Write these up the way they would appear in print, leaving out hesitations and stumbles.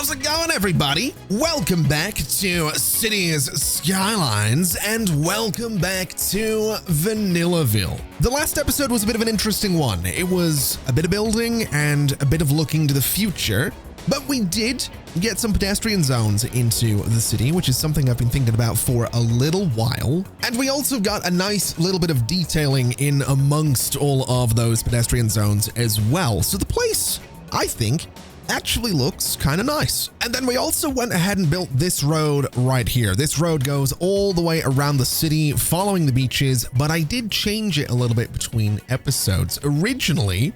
How's it going, everybody? Welcome back to Cities Skylines, and welcome back to Vanillaville. The last episode was a bit of an interesting one. It was a bit of building and a bit of looking to the future, but we did get some pedestrian zones into the city, which is something I've been thinking about for a little while. And we also got a nice little bit of detailing in amongst all of those pedestrian zones as well. So the place, I think, actually looks kind of nice. And then we also went ahead and built this road right here. This road goes all the way around the city following the beaches, but I did change it a little bit between episodes. Originally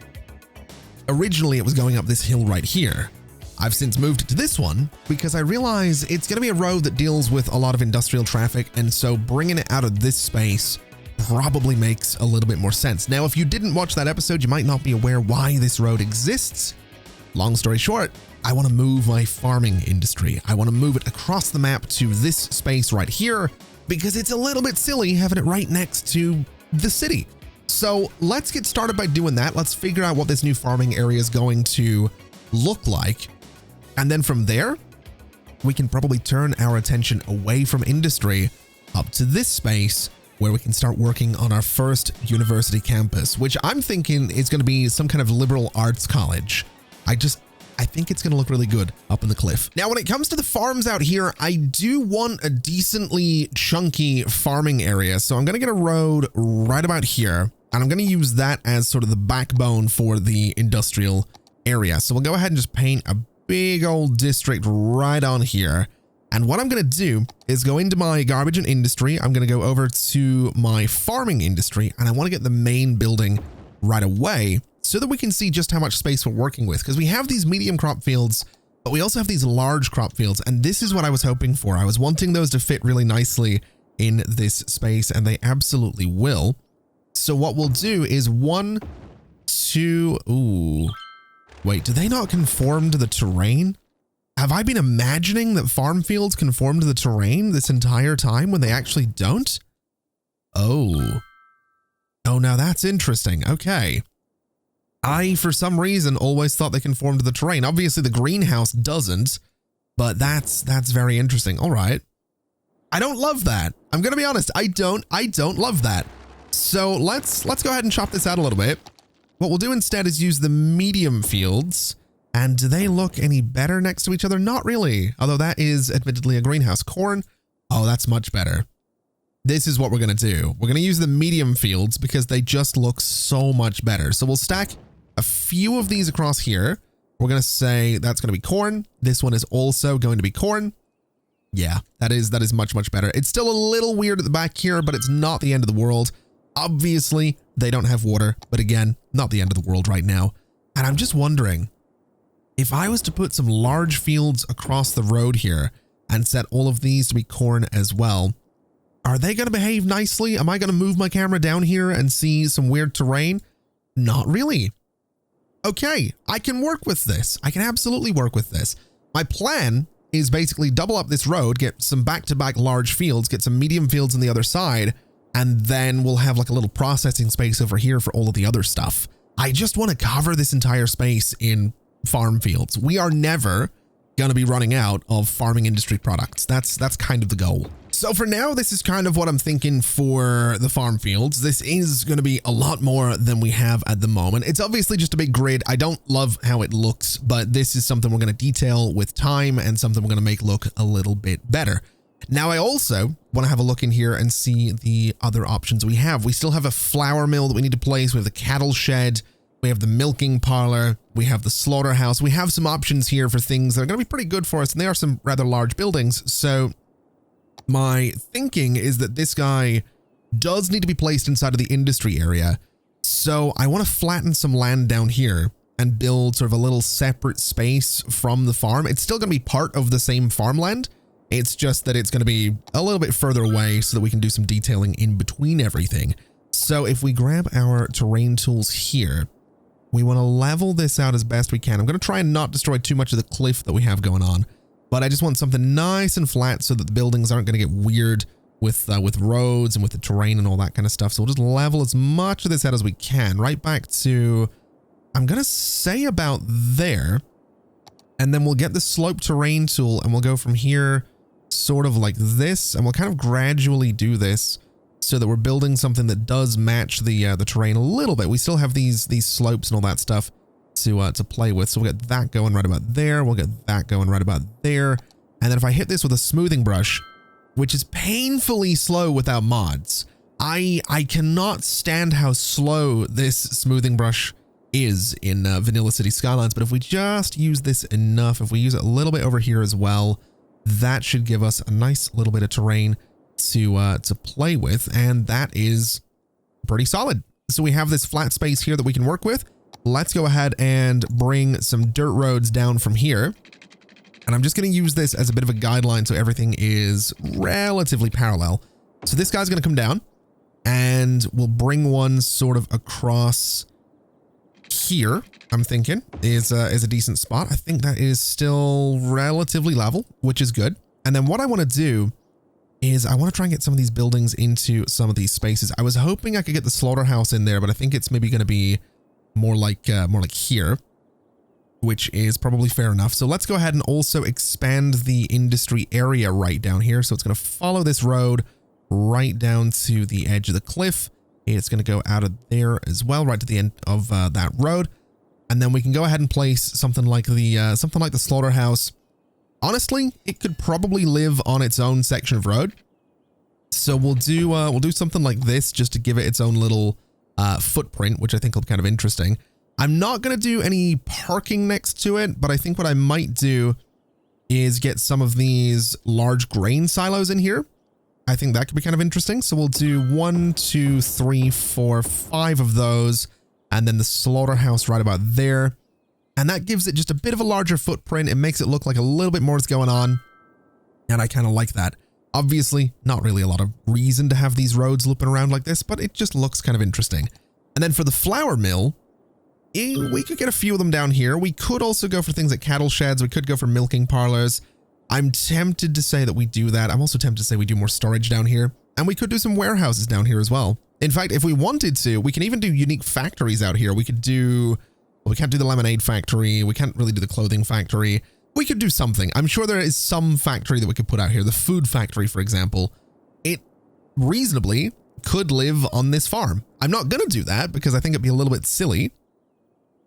it was going up this hill right here. I've since moved it to this one because I realize it's going to be a road that deals with a lot of industrial traffic, and so bringing it out of this space probably makes a little bit more sense. Now, if you didn't watch that episode, you might not be aware why this road exists. Long story short, I want to move my farming industry. I want to move it across the map to this space right here because it's a little bit silly having it right next to the city. So let's get started by doing that. Let's figure out what this new farming area is going to look like. And then from there, we can probably turn our attention away from industry up to this space where we can start working on our first university campus, which I'm thinking is going to be some kind of liberal arts college. I think it's going to look really good up in the cliff. Now, when it comes to the farms out here, I do want a decently chunky farming area. So I'm going to get a road right about here, and I'm going to use that as sort of the backbone for the industrial area. So we'll go ahead and just paint a big old district right on here. And what I'm going to do is go into my garbage and industry. I'm going to go over to my farming industry, and I want to get the main building right away so that we can see just how much space we're working with, because we have these medium crop fields, but we also have these large crop fields, and this is what I was hoping for. I was wanting those to fit really nicely in this space, and they absolutely will. So what we'll do is wait, do they not conform to the terrain? Have I been imagining that farm fields conform to the terrain this entire time when they actually don't? Oh, now that's interesting. Okay. I, for some reason, always thought they conformed to the terrain. Obviously, the greenhouse doesn't, but that's very interesting. All right. I don't love that. I'm going to be honest. I don't love that. So let's go ahead and chop this out a little bit. What we'll do instead is use the medium fields. And do they look any better next to each other? Not really. Although that is admittedly a greenhouse. Corn. Oh, that's much better. This is what we're going to do. We're going to use the medium fields because they just look so much better. So we'll stack a few of these across here. We're going to say that's going to be corn. This one is also going to be corn. Yeah, that is much, much better. It's still a little weird at the back here, but it's not the end of the world. Obviously, they don't have water, but again, not the end of the world right now. And I'm just wondering, if I was to put some large fields across the road here and set all of these to be corn as well, are they going to behave nicely? Am I going to move my camera down here and see some weird terrain? Not really. Okay, I can work with this. I can absolutely work with this. My plan is basically double up this road, get some back-to-back large fields, get some medium fields on the other side, and then we'll have like a little processing space over here for all of the other stuff. I just want to cover this entire space in farm fields. We are never going to be running out of farming industry products. That's kind of the goal. So for now, this is kind of what I'm thinking for the farm fields. This is going to be a lot more than we have at the moment. It's obviously just a big grid. I don't love how it looks, but this is something we're going to detail with time and something we're going to make look a little bit better. Now, I also want to have a look in here and see the other options we have. We still have a flour mill that we need to place. We have the cattle shed. We have the milking parlor. We have the slaughterhouse. We have some options here for things that are going to be pretty good for us, and they are some rather large buildings. So my thinking is that this guy does need to be placed inside of the industry area. So I want to flatten some land down here and build sort of a little separate space from the farm. It's still going to be part of the same farmland. It's just that it's going to be a little bit further away so that we can do some detailing in between everything. So if we grab our terrain tools here, we want to level this out as best we can. I'm going to try and not destroy too much of the cliff that we have going on, but I just want something nice and flat so that the buildings aren't going to get weird with roads and with the terrain and all that kind of stuff. So we'll just level as much of this out as we can, right back to, I'm going to say about there. And then we'll get the slope terrain tool and we'll go from here sort of like this. And we'll kind of gradually do this so that we're building something that does match the terrain a little bit. We still have these slopes and all that stuff to play with. So we'll get that going right about there. We'll get that going right about there. And then if I hit this with a smoothing brush, which is painfully slow without mods, I cannot stand how slow this smoothing brush is in Vanilla City Skylines. But if we just use this enough, if we use it a little bit over here as well, that should give us a nice little bit of terrain to play with. And that is pretty solid. So we have this flat space here that we can work with. Let's go ahead and bring some dirt roads down from here. And I'm just going to use this as a bit of a guideline so everything is relatively parallel. So this guy's going to come down and we'll bring one sort of across here. I'm thinking is a decent spot. I think that is still relatively level, which is good. And then what I want to do is I want to try and get some of these buildings into some of these spaces. I was hoping I could get the slaughterhouse in there, but I think it's maybe going to be more like here, which is probably fair enough. So let's go ahead and also expand the industry area right down here. So it's going to follow this road right down to the edge of the cliff. It's going to go out of there as well, right to the end of that road. And then we can go ahead and place something like the slaughterhouse. Honestly, it could probably live on its own section of road. So we'll do something like this just to give it its own little footprint, which I think will be kind of interesting. I'm not going to do any parking next to it, but I think what I might do is get some of these large grain silos in here. I think that could be kind of interesting. So we'll do 1, 2, 3, 4, 5 of those, and then the slaughterhouse right about there. And that gives it just a bit of a larger footprint. It makes it look like a little bit more is going on. And I kind of like that. Obviously, not really a lot of reason to have these roads looping around like this, but it just looks kind of interesting. And then for the flour mill, we could get a few of them down here. We could also go for things like cattle sheds. We could go for milking parlors. I'm tempted to say that we do that. I'm also tempted to say we do more storage down here. And we could do some warehouses down here as well. In fact, if we wanted to, we can even do unique factories out here. We could do... Well, we can't do the lemonade factory. We can't really do the clothing factory. We could do something. I'm sure there is some factory that we could put out here. The food factory, for example. It reasonably could live on this farm. I'm not going to do that because I think it'd be a little bit silly.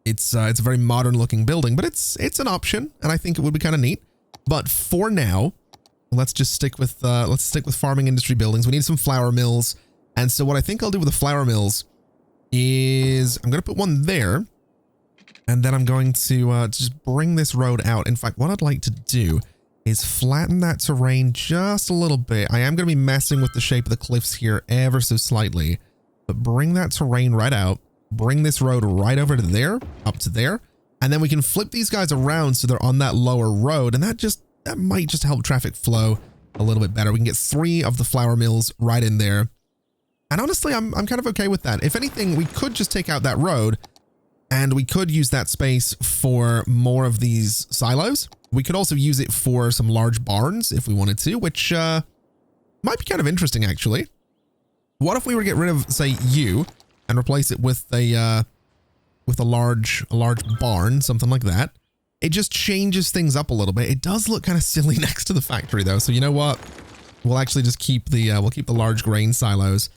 It's a very modern looking building, but it's an option and I think it would be kind of neat. But for now, let's just stick with farming industry buildings. We need some flour mills. And so what I think I'll do with the flour mills is I'm going to put one there. And then I'm going to just bring this road out. In fact, what I'd like to do is flatten that terrain just a little bit. I am going to be messing with the shape of the cliffs here ever so slightly, but bring that terrain right out. Bring this road right over to there, up to there. And then we can flip these guys around so they're on that lower road. And that might just help traffic flow a little bit better. We can get 3 of the flour mills right in there. And honestly, I'm kind of okay with that. If anything, we could just take out that road and we could use that space for more of these silos. We could also use it for some large barns if we wanted to, which might be kind of interesting, actually. What if we were to get rid of, say, you and replace it with a large barn, something like that? It just changes things up a little bit. It does look kind of silly next to the factory, though. So you know what? We'll actually just keep the large grain silos,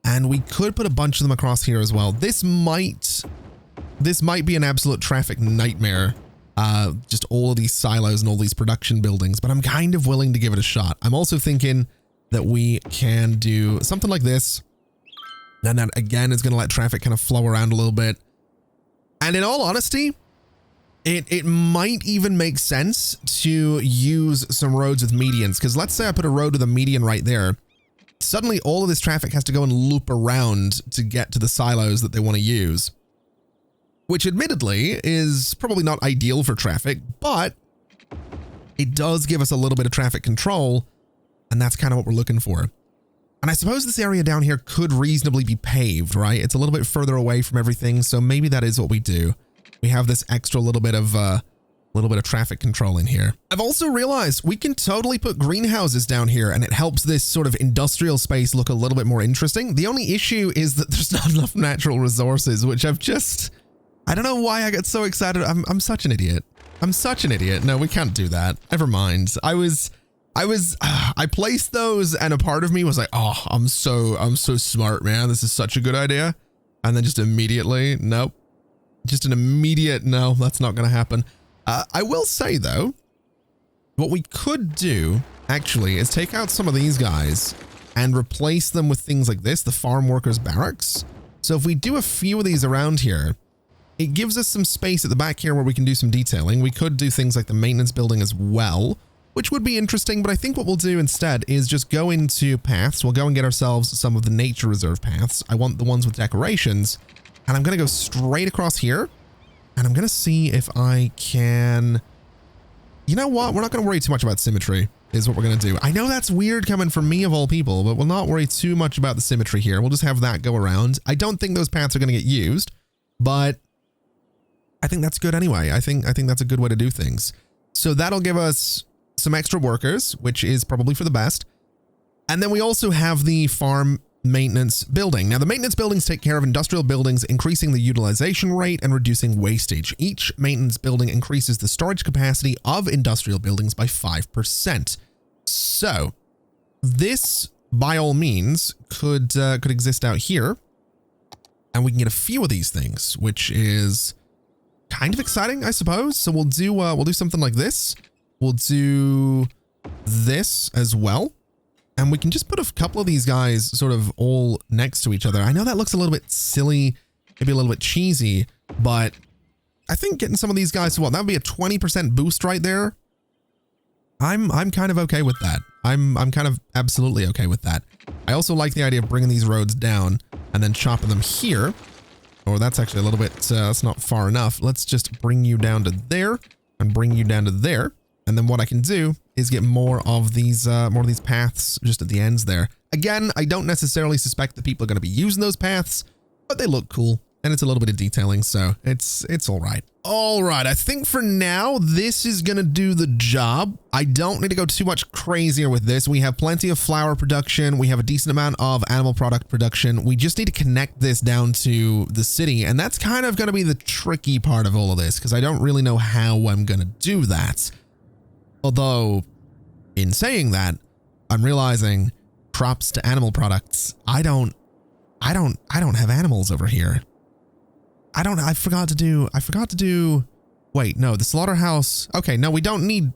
and we could put a bunch of them across here as well. This might be an absolute traffic nightmare, just all of these silos and all these production buildings, but I'm kind of willing to give it a shot. I'm also thinking that we can do something like this. And that, again, is going to let traffic kind of flow around a little bit. And in all honesty, it might even make sense to use some roads with medians, because let's say I put a road with a median right there. Suddenly, all of this traffic has to go and loop around to get to the silos that they want to use. Which admittedly is probably not ideal for traffic, but it does give us a little bit of traffic control, and that's kind of what we're looking for. And I suppose this area down here could reasonably be paved, right? It's a little bit further away from everything, so maybe that is what we do. We have this extra little bit of traffic control in here. I've also realized we can totally put greenhouses down here, and it helps this sort of industrial space look a little bit more interesting. The only issue is that there's not enough natural resources, which I don't know why I get so excited. I'm such an idiot. I'm such an idiot. No, we can't do that. Never mind. I placed those and a part of me was like, oh, I'm so smart, man. This is such a good idea. And then just immediately, nope. Just an immediate, no, that's not going to happen. I will say though, what we could do actually is take out some of these guys and replace them with things like this, the farm workers barracks. So if we do a few of these around here, it gives us some space at the back here where we can do some detailing. We could do things like the maintenance building as well, which would be interesting. But I think what we'll do instead is just go into paths. We'll go and get ourselves some of the nature reserve paths. I want the ones with decorations, and I'm going to go straight across here, and I'm going to see if I can, you know what? We're not going to worry too much about symmetry is what we're going to do. I know that's weird coming from me of all people, but we'll not worry too much about the symmetry here. We'll just have that go around. I don't think those paths are going to get used, but I think that's good anyway. I think that's a good way to do things. So that'll give us some extra workers, which is probably for the best. And then we also have the farm maintenance building. Now, the maintenance buildings take care of industrial buildings, increasing the utilization rate and reducing wastage. Each maintenance building increases the storage capacity of industrial buildings by 5%. So this, by all means, could exist out here, and we can get a few of these things, which is kind of exciting, I suppose. So we'll do something like this. We'll do this as well. And we can just put a couple of these guys sort of all next to each other. I know that looks a little bit silly, maybe a little bit cheesy, but I think getting some of these guys to, well, that would be a 20% boost right there. I'm kind of okay with that. I'm kind of absolutely okay with that. I also like the idea of bringing these roads down and then chopping them here. Or that's actually a little bit, that's not far enough. Let's just bring you down to there and bring you down to there. And then what I can do is get more of these paths just at the ends there. Again, I don't necessarily suspect that people are going to be using those paths, but they look cool and it's a little bit of detailing, so it's all right. All right, I think for now, this is going to do the job. I don't need to go too much crazier with this. We have plenty of flour production. We have a decent amount of animal product production. We just need to connect this down to the city, and that's kind of going to be the tricky part of all of this, because I don't really know how I'm going to do that. Although, in saying that, I'm realizing crops to animal products. I don't have animals over here. I forgot to do, wait, no, the slaughterhouse. Okay, no, we don't need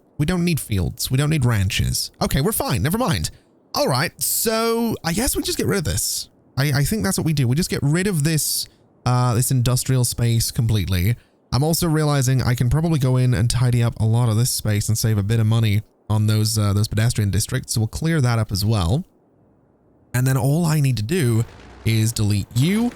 fields. We don't need ranches. Okay, we're fine. Never mind. All right. So I guess we just get rid of this. I think that's what we do. We just get rid of this, this industrial space completely. I'm also realizing I can probably go in and tidy up a lot of this space and save a bit of money on those pedestrian districts. So we'll clear that up as well. And then all I need to do is delete you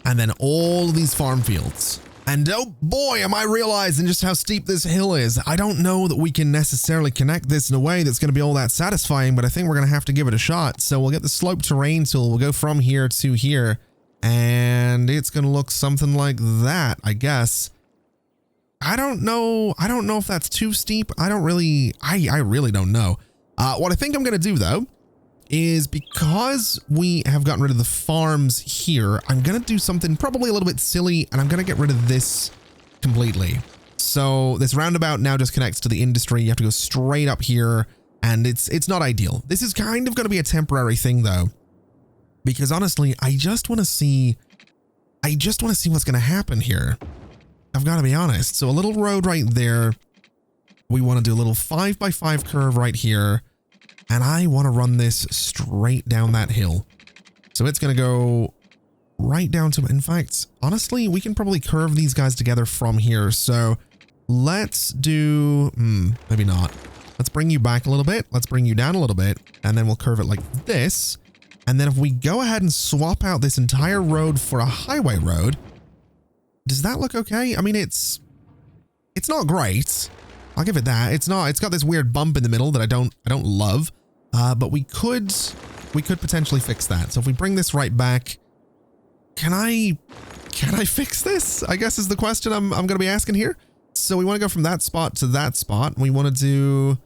and then all these farm fields. And oh boy, am I realizing just how steep this hill is. I don't know that we can necessarily connect this in a way that's going to be all that satisfying, but I think we're going to have to give it a shot. So we'll get the slope terrain tool. We'll go from here to here, and it's going to look something like that, I guess. I don't know if that's too steep. I really don't know. What I think I'm going to do though is, because we have gotten rid of the farms here, I'm going to do something probably a little bit silly, and I'm going to get rid of this completely. So this roundabout now just connects to the industry. You have to go straight up here, and it's not ideal. This is kind of going to be a temporary thing though, because honestly, I just want to see what's going to happen here. I've got to be honest. So a little road right there. We want to do a little 5x5 curve right here. And I want to run this straight down that hill. So it's going to go right down to, in fact, honestly, we can probably curve these guys together from here. So let's do, maybe not. Let's bring you back a little bit. Let's bring you down a little bit. And then we'll curve it like this. And then if we go ahead and swap out this entire road for a highway road, does that look okay? I mean, it's not great. I'll give it that. It's got this weird bump in the middle that I don't love. But we could potentially fix that. So if we bring this right back, can I fix this? I guess is the question I'm going to be asking here. So we want to go from that spot to that spot. We want to do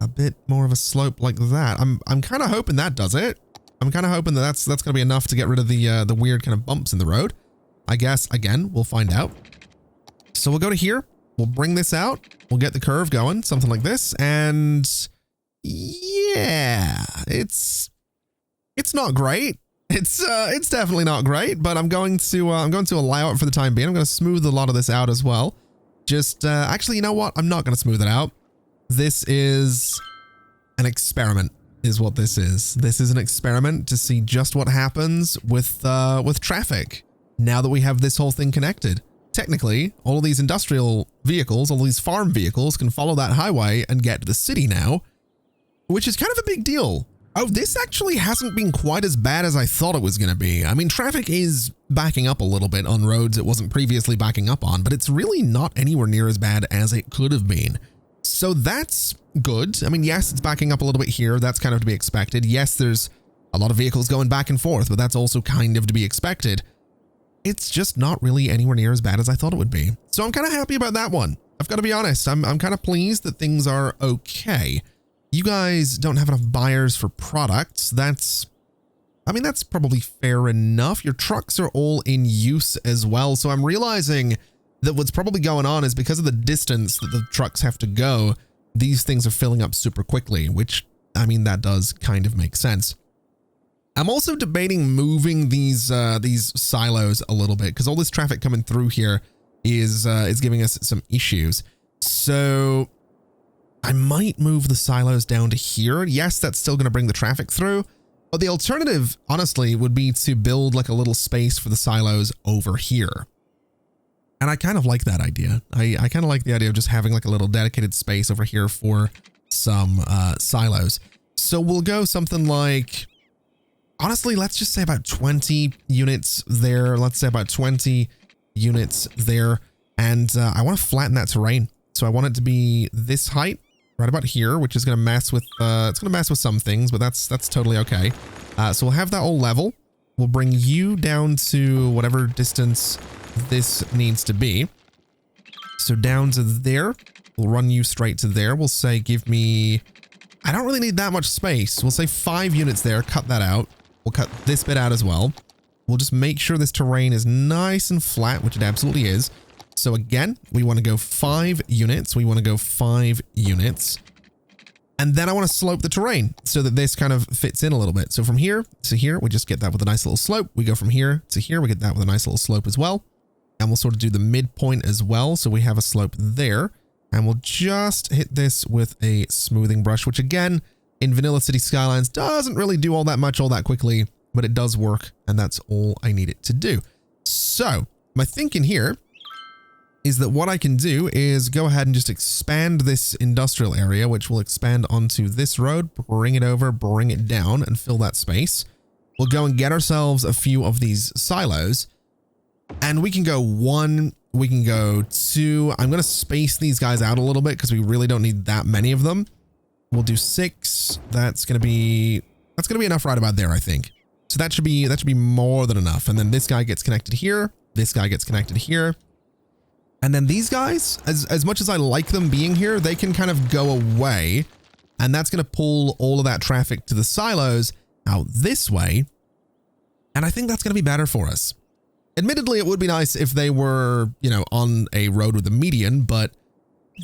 a bit more of a slope like that. I'm kind of hoping that does it. I'm kind of hoping that that's going to be enough to get rid of the weird kind of bumps in the road. I guess, again, we'll find out. So we'll go to here. We'll bring this out. We'll get the curve going, something like this. And yeah, it's not great. It's definitely not great, but I'm going to allow it for the time being. I'm going to smooth a lot of this out as well. Just, actually, you know what? I'm not going to smooth it out. This is an experiment, is what this is. This is an experiment to see just what happens with traffic now that we have this whole thing connected. Technically, all of these industrial vehicles, all these farm vehicles can follow that highway and get to the city now, which is kind of a big deal. Oh, this actually hasn't been quite as bad as I thought it was going to be. I mean, traffic is backing up a little bit on roads it wasn't previously backing up on, but it's really not anywhere near as bad as it could have been. So that's good. I mean, yes, it's backing up a little bit here. That's kind of to be expected. Yes, there's a lot of vehicles going back and forth, but that's also kind of to be expected. It's just not really anywhere near as bad as I thought it would be. So I'm kind of happy about that one. I've got to be honest. I'm kind of pleased that things are okay. You guys don't have enough buyers for products. I mean, that's probably fair enough. Your trucks are all in use as well. So I'm realizing that what's probably going on is because of the distance that the trucks have to go, these things are filling up super quickly, which, I mean, that does kind of make sense. I'm also debating moving these silos a little bit because all this traffic coming through here is giving us some issues. So I might move the silos down to here. Yes, that's still going to bring the traffic through, but the alternative, honestly, would be to build like a little space for the silos over here. And I kind of like that idea. I kind of like the idea of just having like a little dedicated space over here for some silos. So we'll go something like, honestly, let's just say about 20 units there. Let's say about 20 units there. And I want to flatten that terrain. So I want it to be this height right about here, which is going to mess with, it's going to mess with some things, but that's totally okay. So we'll have that all level. We'll bring you down to whatever distance this needs to be. So down to there, we'll run you straight to there. We'll say, give me, I don't really need that much space. We'll say 5 units there, cut that out. We'll cut this bit out as well. We'll just make sure this terrain is nice and flat, which it absolutely is. So again, we want to go 5 units. We want to go 5 units. And then I want to slope the terrain so that this kind of fits in a little bit. So from here to here, we just get that with a nice little slope. We go from here to here, we get that with a nice little slope as well. And we'll sort of do the midpoint as well. So we have a slope there. And we'll just hit this with a smoothing brush, which again, in Vanilla City Skylines doesn't really do all that much all that quickly, but it does work. And that's all I need it to do. So my thinking here is that what I can do is go ahead and just expand this industrial area, which will expand onto this road, bring it over, bring it down, and fill that space. We'll go and get ourselves a few of these silos, and we can go 1, we can go 2. I'm going to space these guys out a little bit because we really don't need that many of them. We'll do 6. That's going to be enough right about there, I think. So that should be more than enough. And then this guy gets connected here. This guy gets connected here. And then these guys, as much as I like them being here, they can kind of go away. And that's going to pull all of that traffic to the silos out this way. And I think that's going to be better for us. Admittedly, it would be nice if they were, you know, on a road with a median, but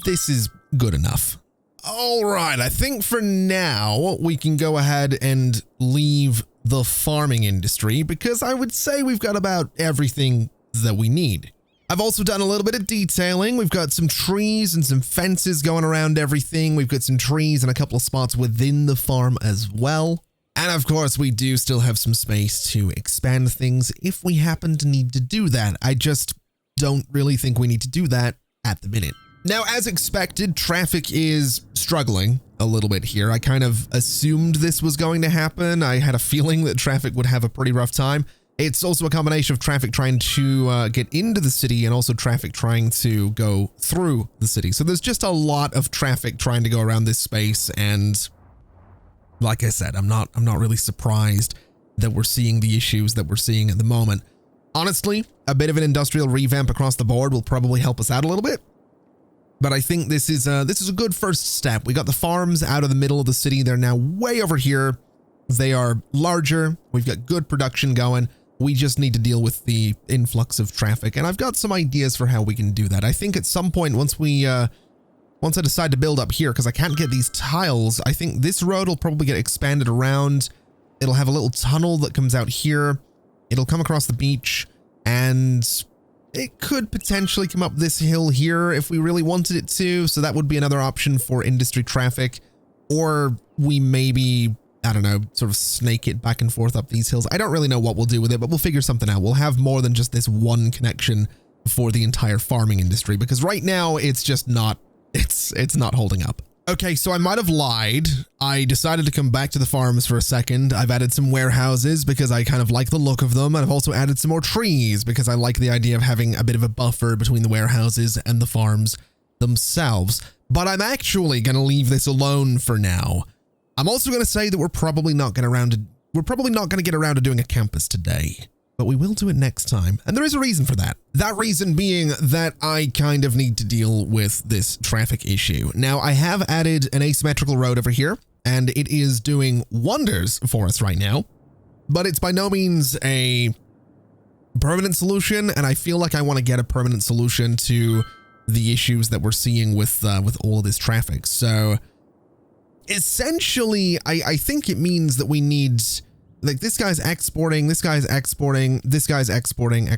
this is good enough. All right, I think for now we can go ahead and leave the farming industry because I would say we've got about everything that we need. I've also done a little bit of detailing. We've got some trees and some fences going around everything. We've got some trees and a couple of spots within the farm as well. And of course, we do still have some space to expand things if we happen to need to do that. I just don't really think we need to do that at the minute. Now, as expected, traffic is struggling a little bit here. I kind of assumed this was going to happen. I had a feeling that traffic would have a pretty rough time. It's also a combination of traffic trying to get into the city and also traffic trying to go through the city. So there's just a lot of traffic trying to go around this space. And like I said, I'm not really surprised that we're seeing the issues that we're seeing at the moment. Honestly, a bit of an industrial revamp across the board will probably help us out a little bit. But I think this is a good first step. We got the farms out of the middle of the city. They're now way over here. They are larger. We've got good production going. We just need to deal with the influx of traffic, and I've got some ideas for how we can do that. I think at some point, once I decide to build up here, because I can't get these tiles, I think this road will probably get expanded around. It'll have a little tunnel that comes out here. It'll come across the beach, and it could potentially come up this hill here if we really wanted it to. So that would be another option for industry traffic, or we maybe, I don't know, sort of snake it back and forth up these hills. I don't really know what we'll do with it, but we'll figure something out. We'll have more than just this one connection for the entire farming industry, because right now it's just not, it's not holding up. Okay, so I might have lied. I decided to come back to the farms for a second. I've added some warehouses because I kind of like the look of them. And I've also added some more trees because I like the idea of having a bit of a buffer between the warehouses and the farms themselves. But I'm actually going to leave this alone for now. I'm also going to say that we're probably not going to get around to doing a campus today, but we will do it next time. And there is a reason for that. That reason being that I kind of need to deal with this traffic issue. Now, I have added an asymmetrical road over here, and it is doing wonders for us right now, but it's by no means a permanent solution. And I feel like I want to get a permanent solution to the issues that we're seeing with all of this traffic. So essentially, I think it means that we need, like, this guy's exporting, this guy's exporting, this guy's exporting.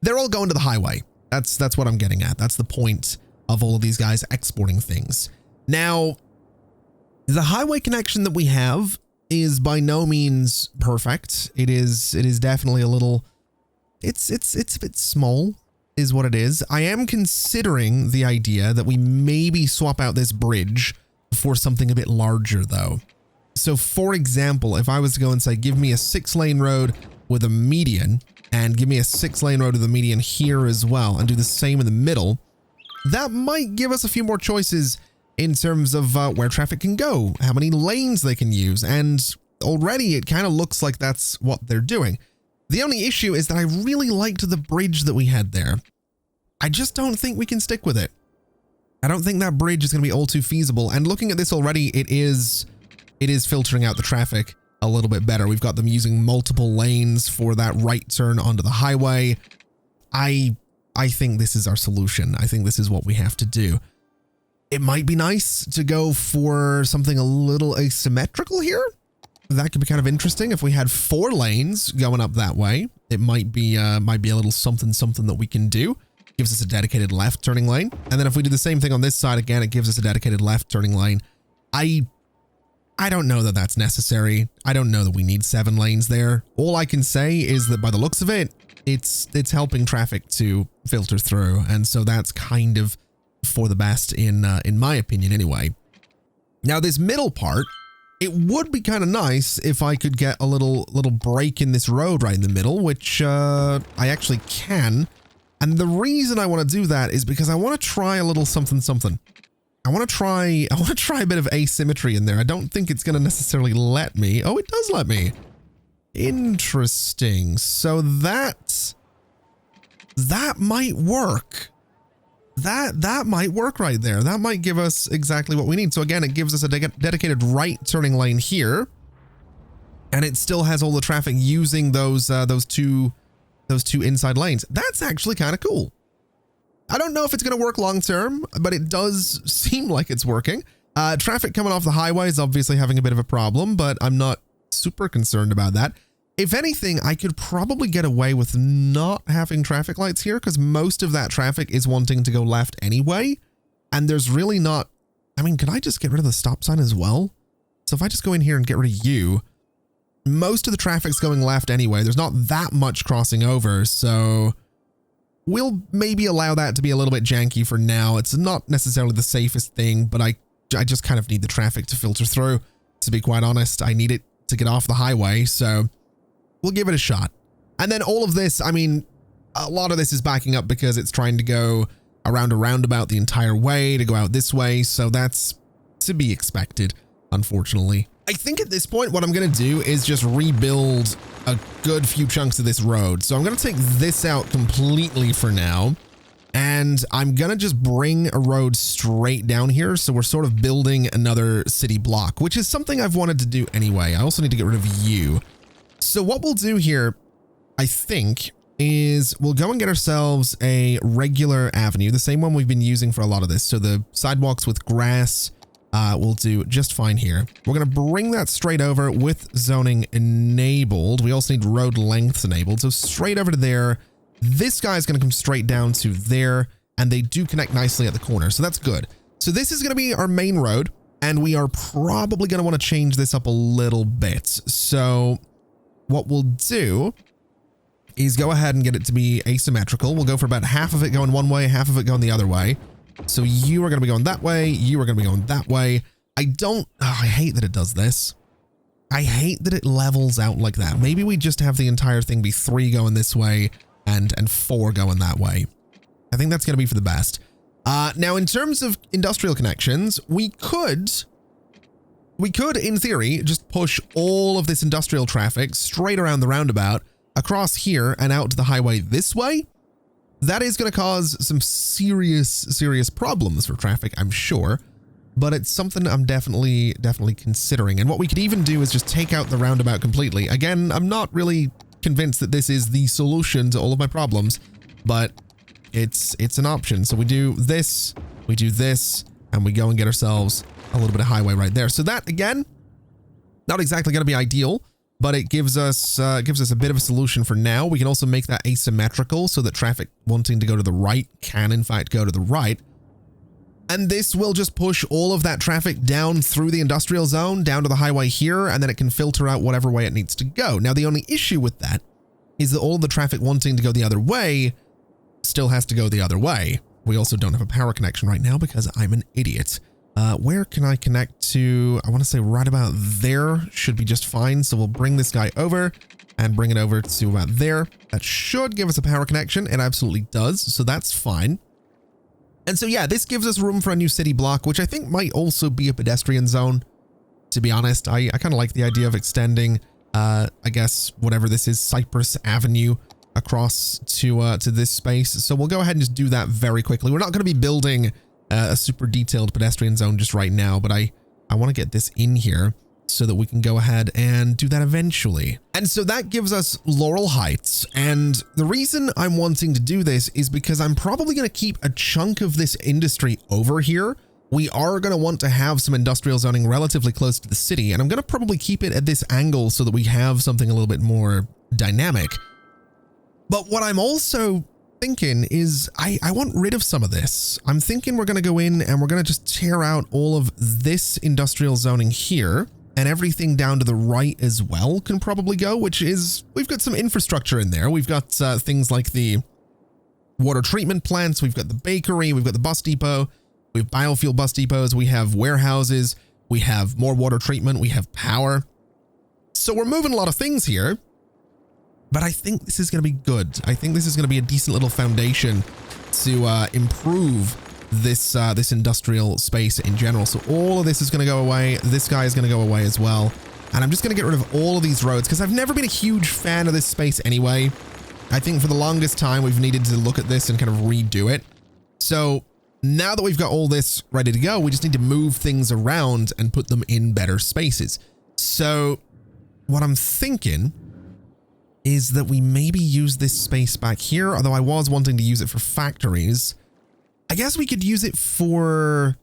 They're all going to the highway. That's what I'm getting at. That's the point of all of these guys exporting things. Now, the highway connection that we have is by no means perfect. It is definitely a little, it's a bit small, is what it is. I am considering the idea that we maybe swap out this bridge for something a bit larger though. So for example, if I was to go and say, give me a 6-lane road with a median, and give me a 6-lane road with a median here as well, and do the same in the middle, that might give us a few more choices in terms of where traffic can go, how many lanes they can use, and already it kind of looks like that's what they're doing. The only issue is that I really liked the bridge that we had there. I just don't think we can stick with it. I don't think that bridge is going to be all too feasible. And looking at this already, it is filtering out the traffic a little bit better. We've got them using multiple lanes for that right turn onto the highway. I think this is our solution. I think this is what we have to do. It might be nice to go for something a little asymmetrical here. That could be kind of interesting. If we had 4 lanes going up that way, it might be a little something that we can do. Gives us a dedicated left turning lane. And then if we do the same thing on this side again, it gives us a dedicated left turning lane. I don't know that that's necessary. I don't know that we need 7 lanes there. All I can say is that by the looks of it, it's helping traffic to filter through. And so that's kind of for the best in my opinion anyway. Now this middle part, it would be kind of nice if I could get a little break in this road right in the middle, which I actually can. And the reason I want to do that is because I want to try a little something. I want to try a bit of asymmetry in there. I don't think it's going to necessarily let me. Oh, it does let me. Interesting. So that might work. That might work right there. That might give us exactly what we need. So again, it gives us a dedicated right turning lane here, and it still has all the traffic using those two inside lanes. That's actually kind of cool. I don't know if it's going to work long term, but it does seem like it's working. Traffic coming off the highway is obviously having a bit of a problem, but I'm not super concerned about that. If anything, I could probably get away with not having traffic lights here because most of that traffic is wanting to go left anyway. And there's really not, I mean, could I just get rid of the stop sign as well? So if I just go in here and get rid of you, most of the traffic's going left anyway. There's not that much crossing over. So we'll maybe allow that to be a little bit janky for now. It's not necessarily the safest thing, but I just kind of need the traffic to filter through. To be quite honest, I need it to get off the highway. So we'll give it a shot. And then all of this, I mean, a lot of this is backing up because it's trying to go around a roundabout the entire way to go out this way. So that's to be expected, unfortunately. I think at this point, what I'm going to do is just rebuild a good few chunks of this road. So I'm going to take this out completely for now. And I'm going to just bring a road straight down here. So we're sort of building another city block, which is something I've wanted to do anyway. I also need to get rid of you. So what we'll do here, I think, is we'll go and get ourselves a regular avenue, the same one we've been using for a lot of this. So the sidewalks with grass will do just fine here. We're going to bring that straight over with zoning enabled. We also need road lengths enabled. So straight over to there. This guy is going to come straight down to there, and they do connect nicely at the corner. So that's good. So this is going to be our main road, and we are probably going to want to change this up a little bit. So what we'll do is go ahead and get it to be asymmetrical. We'll go for about half of it going one way, half of it going the other way. So you are going to be going that way. You are going to be going that way. I hate that it does this. I hate that it levels out like that. Maybe we just have the entire thing be 3 going this way and 4 going that way. I think that's going to be for the best. Now, in terms of industrial connections, we could, in theory, just push all of this industrial traffic straight around the roundabout across here and out to the highway this way. That is going to cause some serious problems for traffic, I'm sure, but it's something I'm definitely considering. And what we could even do is just take out the roundabout completely. Again, I'm not really convinced that this is the solution to all of my problems, but it's an option. So we do this, and we go and get ourselves a little bit of highway right there. So that, again, not exactly going to be ideal, but it gives us a bit of a solution for now. We can also make that asymmetrical so that traffic wanting to go to the right can in fact go to the right. And this will just push all of that traffic down through the industrial zone, down to the highway here, and then it can filter out whatever way it needs to go. Now, the only issue with that is that all the traffic wanting to go the other way still has to go the other way. We also don't have a power connection right now because I'm an idiot. Where can I connect to? I want to say right about there should be just fine. So we'll bring this guy over and bring it over to about there. That should give us a power connection. It absolutely does. So that's fine. And so, yeah, this gives us room for a new city block, which I think might also be a pedestrian zone. To be honest, I kind of like the idea of extending, I guess, whatever this is, Cypress Avenue across to this space. So we'll go ahead and just do that very quickly. We're not going to be building a super detailed pedestrian zone just right now, but I want to get this in here so that we can go ahead and do that eventually. And so that gives us Laurel Heights. And the reason I'm wanting to do this is because I'm probably going to keep a chunk of this industry over here. We are going to want to have some industrial zoning relatively close to the city, and I'm going to probably keep it at this angle so that we have something a little bit more dynamic. But what I'm also thinking is I want rid of some of this. I'm thinking we're going to go in and we're going to just tear out all of this industrial zoning here, and everything down to the right as well can probably go, which is, we've got some infrastructure in there. We've got things like the water treatment plants. We've got the bakery. We've got the bus depot. We have biofuel bus depots. We have warehouses. We have more water treatment. We have power. So we're moving a lot of things here, but I think this is going to be good. I think this is going to be a decent little foundation to improve this this industrial space in general. So all of this is going to go away. This guy is going to go away as well. And I'm just going to get rid of all of these roads because I've never been a huge fan of this space anyway. I think for the longest time we've needed to look at this and kind of redo it. So now that we've got all this ready to go, we just need to move things around and put them in better spaces. So what I'm thinking is that we maybe use this space back here, although I was wanting to use it for factories. I guess we could use it for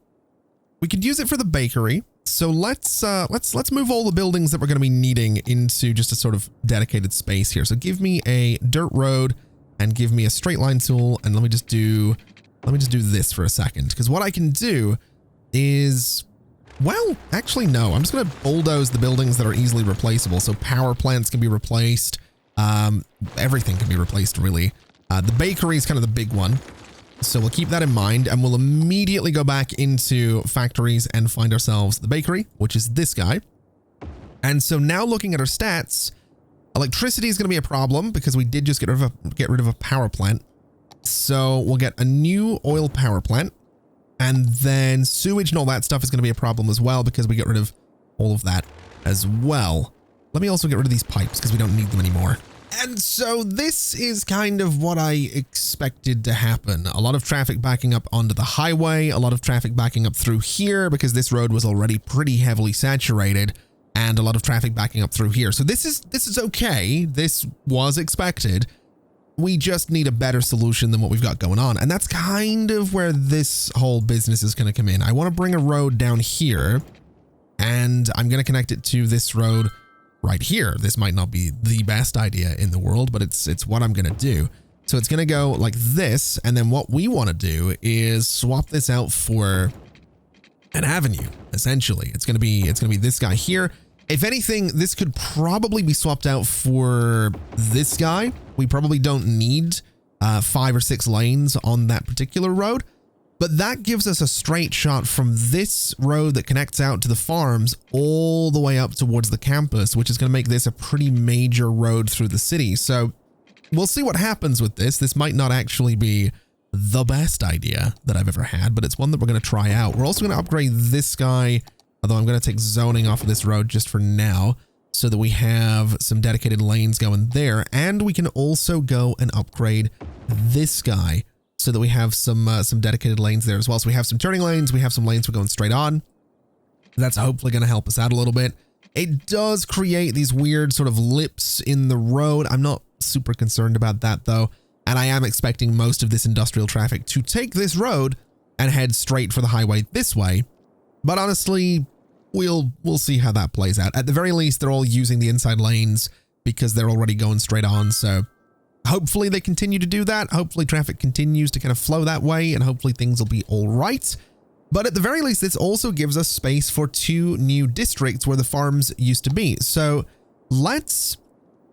the bakery. So let's move all the buildings that we're going to be needing into just a sort of dedicated space here. So give me a dirt road and give me a straight line tool, and let me just do this for a second, because what I can do is, well, actually no, I'm just going to bulldoze the buildings that are easily replaceable. So power plants can be replaced. Everything can be replaced, really. The bakery is kind of the big one. So we'll keep that in mind, and we'll immediately go back into factories and find ourselves the bakery, which is this guy. And so now looking at our stats, electricity is going to be a problem because we did just get rid of a power plant. So we'll get a new oil power plant, and then sewage and all that stuff is going to be a problem as well because we get rid of all of that as well. Let me also get rid of these pipes because we don't need them anymore. And so this is kind of what I expected to happen. A lot of traffic backing up onto the highway, a lot of traffic backing up through here because this road was already pretty heavily saturated, and a lot of traffic backing up through here. So this is okay. This was expected. We just need a better solution than what we've got going on. And that's kind of where this whole business is going to come in. I want to bring a road down here, and I'm going to connect it to this road right here. This might not be the best idea in the world, but it's what I'm going to do. So it's going to go like this. And then what we want to do is swap this out for an avenue. Essentially, it's going to be this guy here. If anything, this could probably be swapped out for this guy. We probably don't need 5 or 6 lanes on that particular road. But that gives us a straight shot from this road that connects out to the farms all the way up towards the campus, which is going to make this a pretty major road through the city. So we'll see what happens with this. This might not actually be the best idea that I've ever had, but it's one that we're going to try out. We're also going to upgrade this guy, although I'm going to take zoning off of this road just for now so that we have some dedicated lanes going there. And we can also go and upgrade this guy so that we have some dedicated lanes there as well. So we have some turning lanes, we have some lanes we're going straight on. That's hopefully going to help us out a little bit. It does create these weird sort of lips in the road. I'm not super concerned about that though. And I am expecting most of this industrial traffic to take this road and head straight for the highway this way. But honestly, we'll see how that plays out. At the very least, they're all using the inside lanes because they're already going straight on. So hopefully they continue to do that. Hopefully traffic continues to kind of flow that way, and hopefully things will be all right. But at the very least, this also gives us space for 2 new districts where the farms used to be. So let's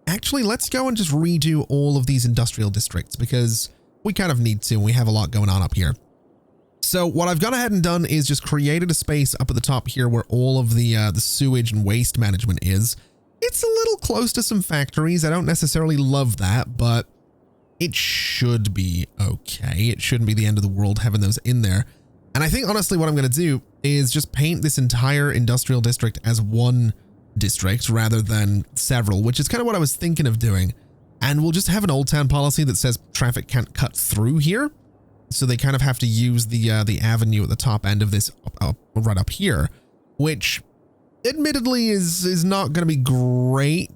go and just redo all of these industrial districts because we kind of need to. We have a lot going on up here. So what I've gone ahead and done is just created a space up at the top here where all of the sewage and waste management is. It's a little close to some factories. I don't necessarily love that, but it should be okay. It shouldn't be the end of the world having those in there. And I think honestly what I'm going to do is just paint this entire industrial district as one district rather than several, which is kind of what I was thinking of doing. And we'll just have an old town policy that says traffic can't cut through here. So they kind of have to use the avenue at the top end of this right up here, which admittedly is not going to be great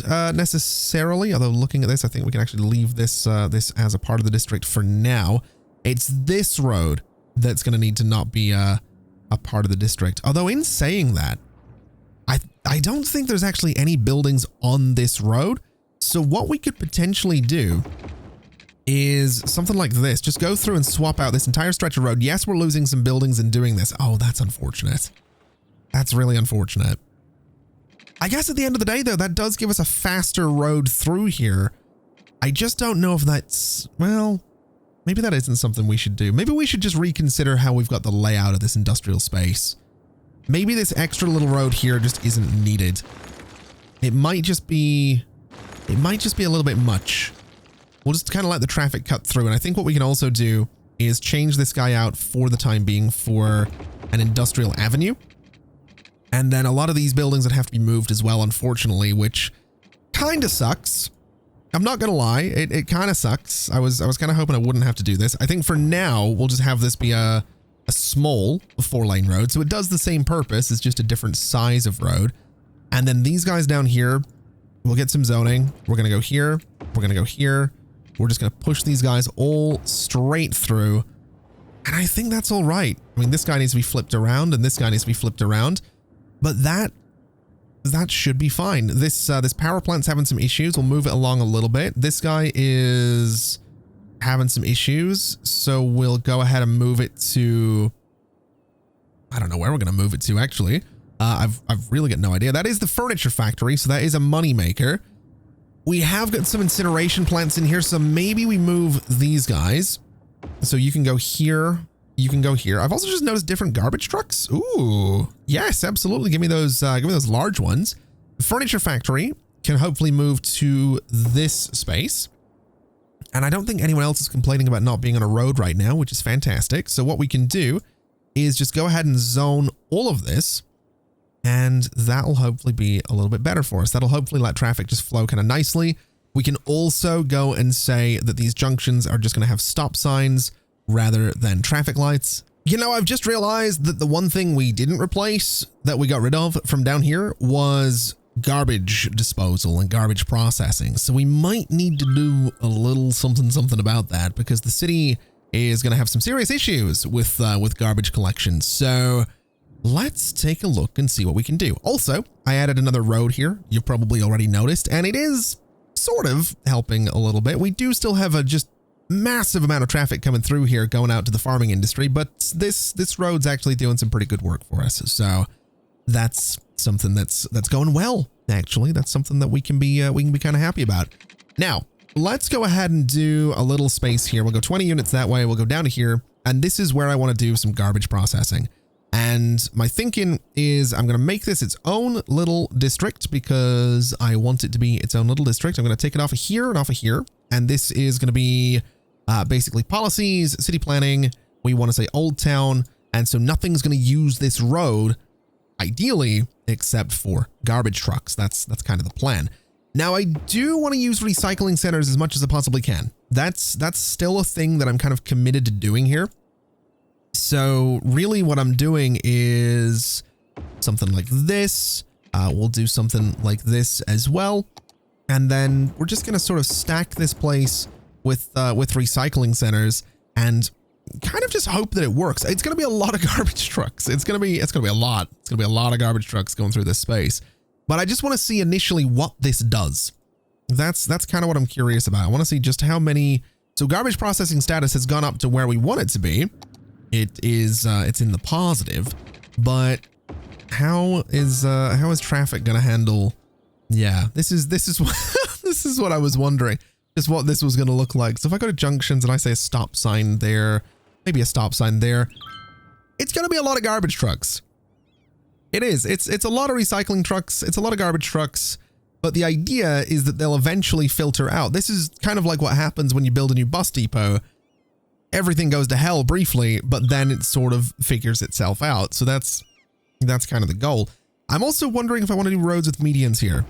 necessarily. Although looking at this, I think we can actually leave this this as a part of the district for now. It's this road that's going to need to not be a part of the district. Although in saying that, I don't think there's actually any buildings on this road. So what we could potentially do is something like this. Just go through and swap out this entire stretch of road. Yes, we're losing some buildings in doing this. Oh, that's unfortunate. That's really unfortunate. I guess at the end of the day, though, that does give us a faster road through here. I just don't know if that's, well, maybe that isn't something we should do. Maybe we should just reconsider how we've got the layout of this industrial space. Maybe this extra little road here just isn't needed. It might just be a little bit much. We'll just kind of let the traffic cut through. And I think what we can also do is change this guy out for the time being for an industrial avenue. And then a lot of these buildings that have to be moved as well, unfortunately, which kind of sucks. I'm not going to lie. It kind of sucks. I was kind of hoping I wouldn't have to do this. I think for now, we'll just have this be a small 4-lane road. So it does the same purpose. It's just a different size of road. And then these guys down here, we'll get some zoning. We're going to go here. We're going to go here. We're just going to push these guys all straight through. And I think that's all right. I mean, this guy needs to be flipped around and this guy needs to be flipped around. But that should be fine. This power plant's having some issues. We'll move it along a little bit. This guy is having some issues. So we'll go ahead and move it to, I don't know where we're going to move it to actually. I've really got no idea. That is the furniture factory. So that is a money maker. We have got some incineration plants in here, so maybe we move these guys. So you can go here, you can go here. I've also just noticed different garbage trucks. Ooh, yes, absolutely. Give me those large ones. The furniture factory can hopefully move to this space. And I don't think anyone else is complaining about not being on a road right now, which is fantastic. So what we can do is just go ahead and zone all of this. And that'll hopefully be a little bit better for us. That'll hopefully let traffic just flow kind of nicely. We can also go and say that these junctions are just going to have stop signs rather than traffic lights. You know, I've just realized that the one thing we didn't replace that we got rid of from down here was garbage disposal and garbage processing. So we might need to do a little something about that, because the city is going to have some serious issues with garbage collection. So let's take a look and see what we can do. Also, I added another road here. You've probably already noticed, and it is sort of helping a little bit. We do still have a just massive amount of traffic coming through here going out to the farming industry, but this road's actually doing some pretty good work for us. So that's something that's going well. Actually, that's something that we can be kind of happy about. Now, let's go ahead and do a little space here. We'll go 20 units that way. We'll go down to here, and this is where I want to do some garbage processing. And my thinking is I'm going to make this its own little district, because I want it to be its own little district. I'm going to take it off of here and off of here. And this is going to be basically policies, city planning. We want to say Old Town. And so nothing's going to use this road, ideally, except for garbage trucks. That's kind of the plan. Now, I do want to use recycling centers as much as I possibly can. That's still a thing that I'm kind of committed to doing here. So really what I'm doing is something like this. We'll do something like this as well. And then we're just going to sort of stack this place with recycling centers and kind of just hope that it works. It's going to be a lot of garbage trucks. It's going to be a lot. It's going to be a lot of garbage trucks going through this space. But I just want to see initially what this does. That's kind of what I'm curious about. I want to see just how many. So garbage processing status has gone up to where we want it to be. It's in the positive, but how is traffic going to handle? Yeah, this is what this is what I was wondering, just what this was going to look like. So if I go to junctions and I say a stop sign there, maybe a stop sign there, it's going to be a lot of garbage trucks. It is. It's a lot of recycling trucks. It's a lot of garbage trucks. But the idea is that they'll eventually filter out. This is kind of like what happens when you build a new bus depot. Everything goes to hell briefly, but then it sort of figures itself out. So that's kind of the goal. I'm also wondering if I want to do roads with medians here.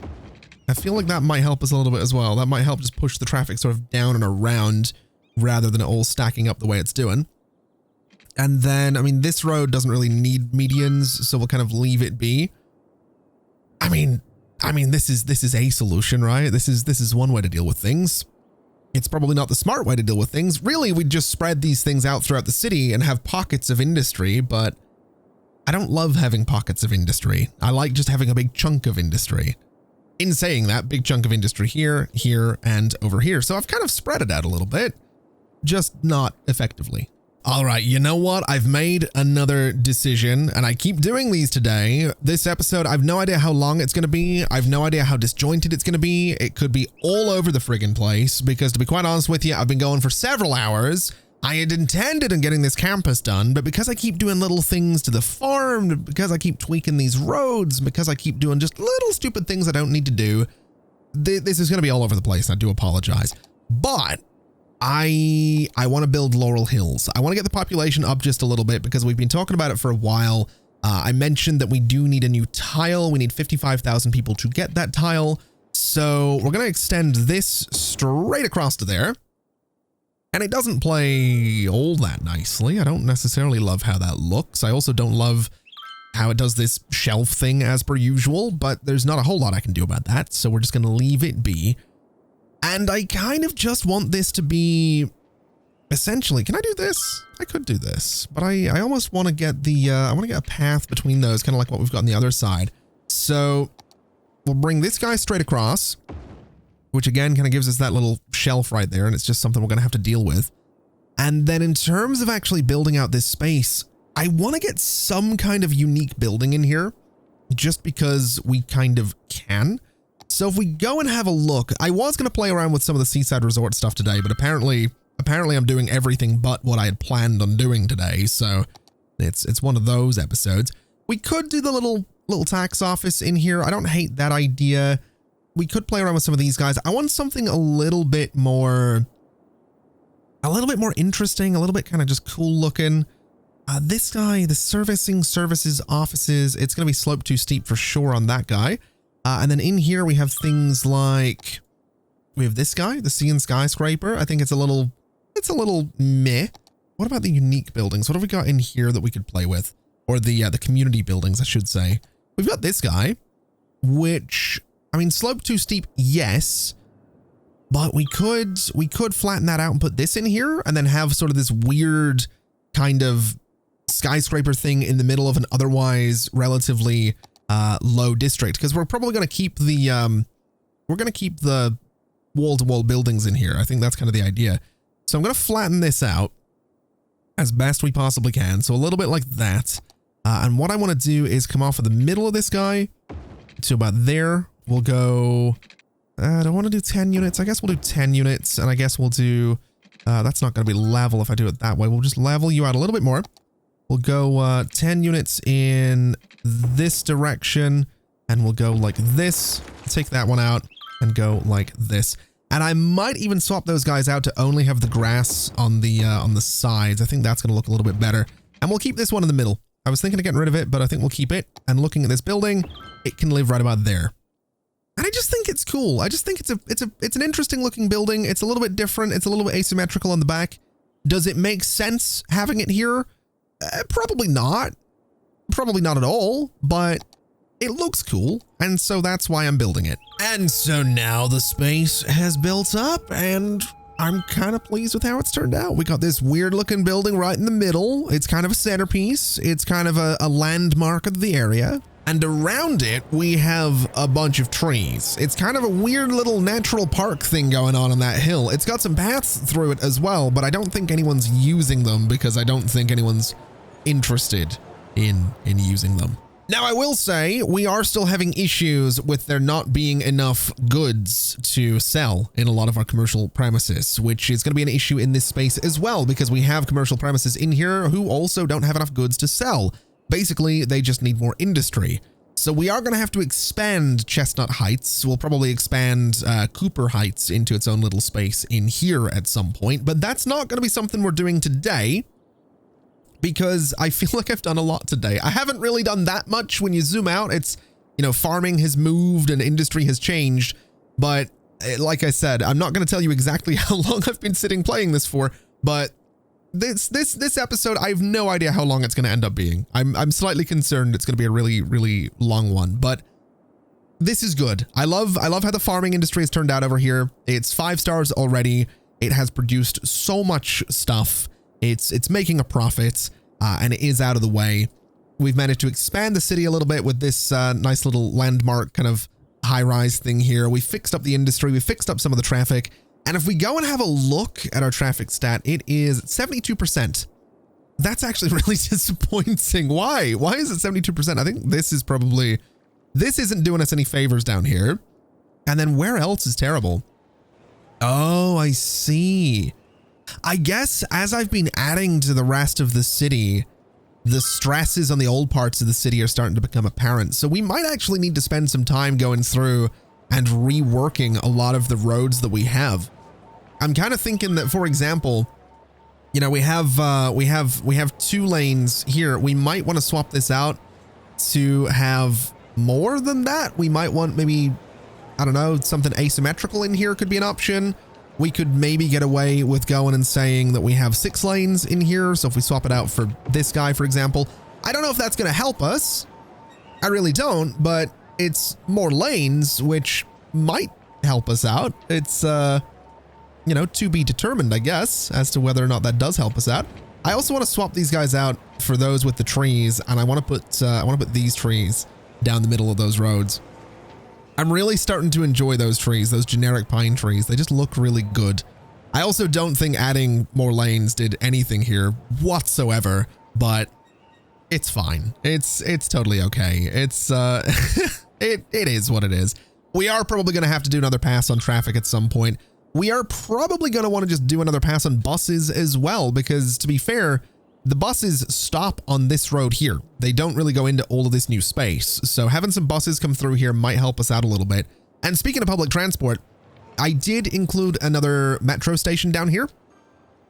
I feel like that might help us a little bit as well. That might help just push the traffic sort of down and around rather than it all stacking up the way it's doing. And then, I mean, this road doesn't really need medians, so we'll kind of leave it be. I mean, this is a solution, right? This is one way to deal with things. It's probably not the smart way to deal with things. Really, we'd just spread these things out throughout the city and have pockets of industry, but I don't love having pockets of industry. I like just having a big chunk of industry. In saying that, big chunk of industry here, here, and over here. So I've kind of spread it out a little bit, just not effectively. All right, you know what? I've made another decision, and I keep doing these today. This episode, I've no idea how long it's going to be. I've no idea how disjointed it's going to be. It could be all over the friggin' place, because to be quite honest with you, I've been going for several hours. I had intended on getting this campus done, but because I keep doing little things to the farm, because I keep tweaking these roads, because I keep doing just little stupid things I don't need to do, this is going to be all over the place. I do apologize. But I want to build Laurel Hills. I want to get the population up just a little bit because we've been talking about it for a while. I mentioned that we do need a new tile. We need 55,000 people to get that tile. So we're going to extend this straight across to there. And it doesn't play all that nicely. I don't necessarily love how that looks. I also don't love how it does this shelf thing as per usual, but there's not a whole lot I can do about that. So we're just going to leave it be. And I kind of just want this to be essentially, can I do this? I could do this, but I almost want to get the, I want to get a path between those, kind of like what we've got on the other side. So we'll bring this guy straight across, which again kind of gives us that little shelf right there. And it's just something we're going to have to deal with. And then in terms of actually building out this space, I want to get some kind of unique building in here just because we kind of can. So if we go and have a look, I was going to play around with some of the seaside resort stuff today, but apparently I'm doing everything but what I had planned on doing today. So it's one of those episodes. We could do the little tax office in here. I don't hate that idea. We could play around with some of these guys. I want something a little bit more interesting, a little bit kind of just cool looking. This guy, the services offices, it's going to be sloped too steep for sure on that guy. And then in here we have things like We have this guy, the Sea and Skyscraper. I think it's a little meh. What about the unique buildings? What have we got in here that we could play with? Or the community buildings, I should say. We've got this guy, which, I mean, slope too steep, yes. But we could flatten that out and put this in here and then have sort of this weird kind of skyscraper thing in the middle of an otherwise relatively low district, because we're probably going to keep the wall-to-wall buildings in here. I think that's kind of the idea. So I'm going to flatten this out as best we possibly can. So a little bit like that. And what I want to do is come off of the middle of this guy to about there. We'll go, I don't want to do 10 units. I guess we'll do 10 units, and I guess we'll do, that's not going to be level if I do it that way. We'll just level you out a little bit more. We'll go 10 units in this direction, and we'll go like this. Take that one out and go like this. And I might even swap those guys out to only have the grass on the sides. I think that's going to look a little bit better. And we'll keep this one in the middle. I was thinking of getting rid of it, but I think we'll keep it. And looking at this building, it can live right about there. And I just think it's cool. I just think it's an interesting looking building. It's a little bit different. It's a little bit asymmetrical on the back. Does it make sense having it here? Probably not. Probably not at all, but it looks cool, and so that's why I'm building it. And so now the space has built up, and I'm kind of pleased with how it's turned out. We got this weird looking building right in the middle. It's kind of a centerpiece. It's kind of a landmark of the area. And around it, we have a bunch of trees. It's kind of a weird little natural park thing going on that hill. It's got some paths through it as well, but I don't think anyone's using them because I don't think anyone's interested in using them. Now, I will say we are still having issues with there not being enough goods to sell in a lot of our commercial premises, which is going to be an issue in this space as well, because we have commercial premises in here who also don't have enough goods to sell. Basically, they just need more industry. So we are going to have to expand Chestnut Heights. We'll probably expand Cooper Heights into its own little space in here at some point, but that's not going to be something we're doing today, because I feel like I've done a lot today. I haven't really done that much. When you zoom out, it's, you know, farming has moved and industry has changed. But like I said, I'm not going to tell you exactly how long I've been sitting playing this for, but this episode, I have no idea how long it's going to end up being. I'm slightly concerned it's going to be a really, really long one, but this is good. I love how the farming industry has turned out over here. It's 5 stars already. It has produced so much stuff. It's making a profit, and it is out of the way. We've managed to expand the city a little bit with this nice little landmark kind of high-rise thing here. We fixed up the industry. We fixed up some of the traffic. And if we go and have a look at our traffic stat, it is 72%. That's actually really disappointing. Why? Why is it 72%? I think this isn't doing us any favors down here. And then where else is terrible? Oh, I see. I guess as I've been adding to the rest of the city, the stresses on the old parts of the city are starting to become apparent. So we might actually need to spend some time going through and reworking a lot of the roads that we have. I'm kind of thinking that, for example, you know, we have 2 lanes here. We might want to swap this out to have more than that. We might want maybe, I don't know, something asymmetrical in here could be an option. We could maybe get away with going and saying that we have 6 lanes in here. So if we swap it out for this guy, for example, I don't know if that's going to help us. I really don't, but it's more lanes, which might help us out. It's, you know, to be determined, I guess, as to whether or not that does help us out. I also want to swap these guys out for those with the trees, and I want to put these trees down the middle of those roads. I'm really starting to enjoy those trees, those generic pine trees. They just look really good. I also don't think adding more lanes did anything here whatsoever, but it's fine. It's totally okay. It's, it is what it is. We are probably going to have to do another pass on traffic at some point. We are probably going to want to just do another pass on buses as well, because to be fair, the buses stop on this road here. They don't really go into all of this new space. So having some buses come through here might help us out a little bit. And speaking of public transport, I did include another metro station down here.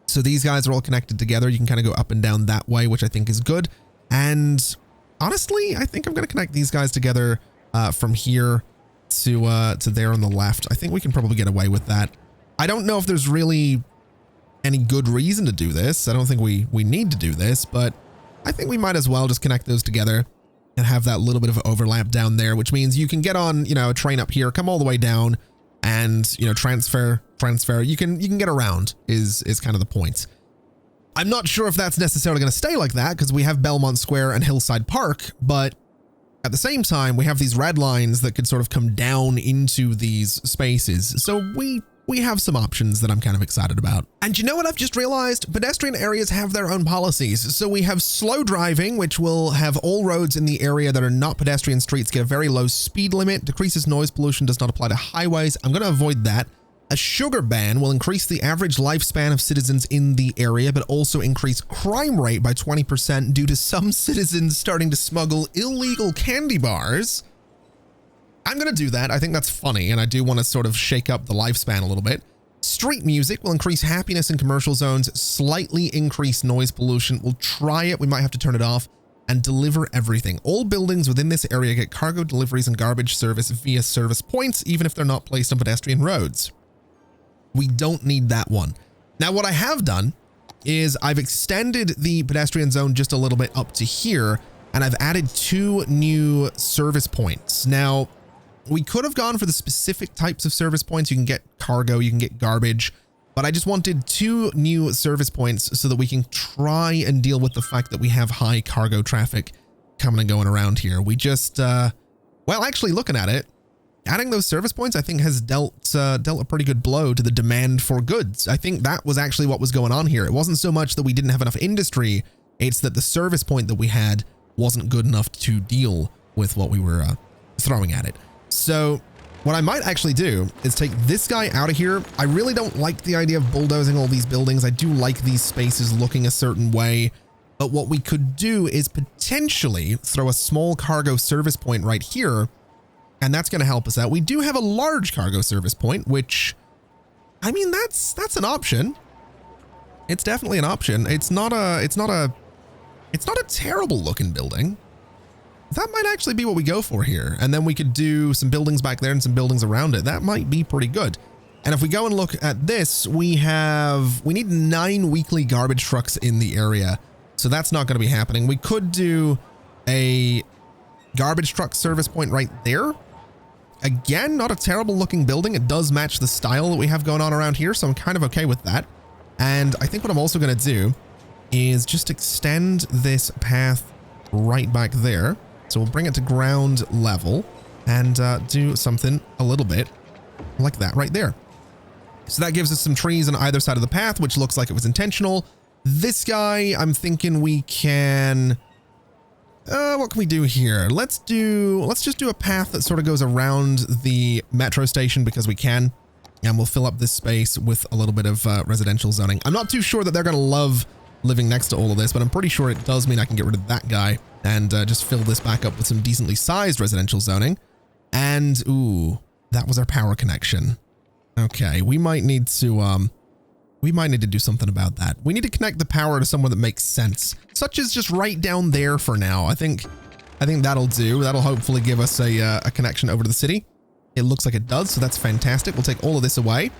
So these guys are all connected together. You can kind of go up and down that way, which I think is good. And honestly, I think I'm going to connect these guys together from here to there on the left. I think we can probably get away with that. I don't know if there's really any good reason to do this. I don't think we need to do this, but I think we might as well just connect those together and have that little bit of overlap down there, which means you can get on, you know, a train up here, come all the way down and, you know, transfer. You can get around is kind of the point. I'm not sure if that's necessarily going to stay like that because we have Belmont Square and Hillside Park, but at the same time, we have these red lines that could sort of come down into these spaces. So we have some options that I'm kind of excited about. And you know what I've just realized? Pedestrian areas have their own policies. So we have slow driving, which will have all roads in the area that are not pedestrian streets get a very low speed limit, decreases noise pollution, does not apply to highways. I'm going to avoid that. A sugar ban will increase the average lifespan of citizens in the area, but also increase crime rate by 20% due to some citizens starting to smuggle illegal candy bars. I'm going to do that. I think that's funny, and I do want to sort of shake up the lifespan a little bit. Street music will increase happiness in commercial zones, slightly increase noise pollution. We'll try it. We might have to turn it off. And deliver everything. All buildings within this area get cargo deliveries and garbage service via service points, even if they're not placed on pedestrian roads. We don't need that one. Now, what I have done is I've extended the pedestrian zone just a little bit up to here, and I've added 2 new service points. Now, we could have gone for the specific types of service points. You can get cargo, you can get garbage, but I just wanted 2 new service points so that we can try and deal with the fact that we have high cargo traffic coming and going around here. We just, well, actually looking at it, adding those service points, I think has dealt a pretty good blow to the demand for goods. I think that was actually what was going on here. It wasn't so much that we didn't have enough industry. It's that the service point that we had wasn't good enough to deal with what we were throwing at it. So what I might actually do is take this guy out of here. I really don't like the idea of bulldozing all these buildings. I do like these spaces looking a certain way. But what we could do is potentially throw a small cargo service point right here. And that's going to help us out. We do have a large cargo service point, which, I mean, that's an option. It's definitely an option. It's not a terrible looking building. That might actually be what we go for here. And then we could do some buildings back there and some buildings around it. That might be pretty good. And if we go and look at this, we need 9 weekly garbage trucks in the area. So that's not going to be happening. We could do a garbage truck service point right there. Again, not a terrible looking building. It does match the style that we have going on around here. So I'm kind of okay with that. And I think what I'm also going to do is just extend this path right back there. So we'll bring it to ground level and do something a little bit like that right there. So that gives us some trees on either side of the path, which looks like it was intentional. This guy, I'm thinking we can, what can we do here? Let's just do a path that sort of goes around the metro station because we can, and we'll fill up this space with a little bit of residential zoning. I'm not too sure that they're going to love living next to all of this, but I'm pretty sure it does mean I can get rid of that guy and just fill this back up with some decently sized residential zoning. And, ooh, that was our power connection. Okay, we might need to do something about that. We need to connect the power to somewhere that makes sense, such as just right down there for now. I think that'll do. That'll hopefully give us a connection over to the city. It looks like it does, so that's fantastic. We'll take all of this away.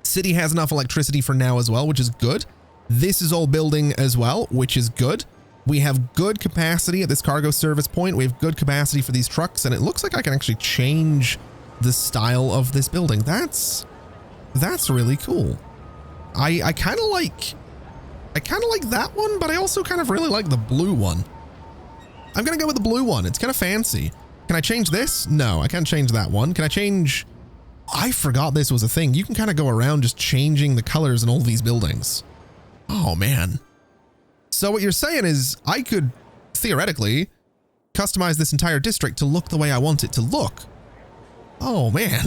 City has enough electricity for now as well, which is good. This is all building as well, which is good. We have good capacity at this cargo service point. We have good capacity for these trucks, and it looks like I can actually change the style of this building. That's really cool. I kind of like that one, but I also kind of really like the blue one. I'm going to go with the blue one. It's kind of fancy. Can I change this? No, I can't change that one. Can I change? I forgot this was a thing. You can kind of go around just changing the colors in all these buildings. Oh, man. So what you're saying is I could theoretically customize this entire district to look the way I want it to look. Oh, man.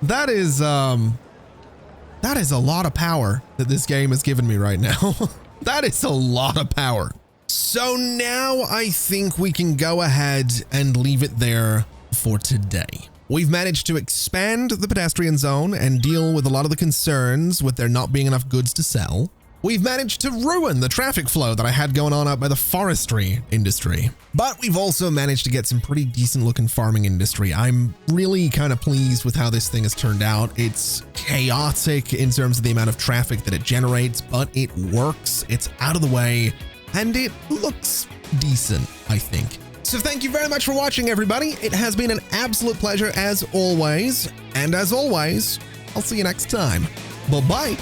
That is a lot of power that this game has given me right now. That is a lot of power. So now I think we can go ahead and leave it there for today. We've managed to expand the pedestrian zone and deal with a lot of the concerns with there not being enough goods to sell. We've managed to ruin the traffic flow that I had going on up by the forestry industry. But we've also managed to get some pretty decent looking farming industry. I'm really kind of pleased with how this thing has turned out. It's chaotic in terms of the amount of traffic that it generates, but it works, it's out of the way, and it looks decent, I think. So thank you very much for watching, everybody. It has been an absolute pleasure as always. And as always, I'll see you next time. Bye-bye.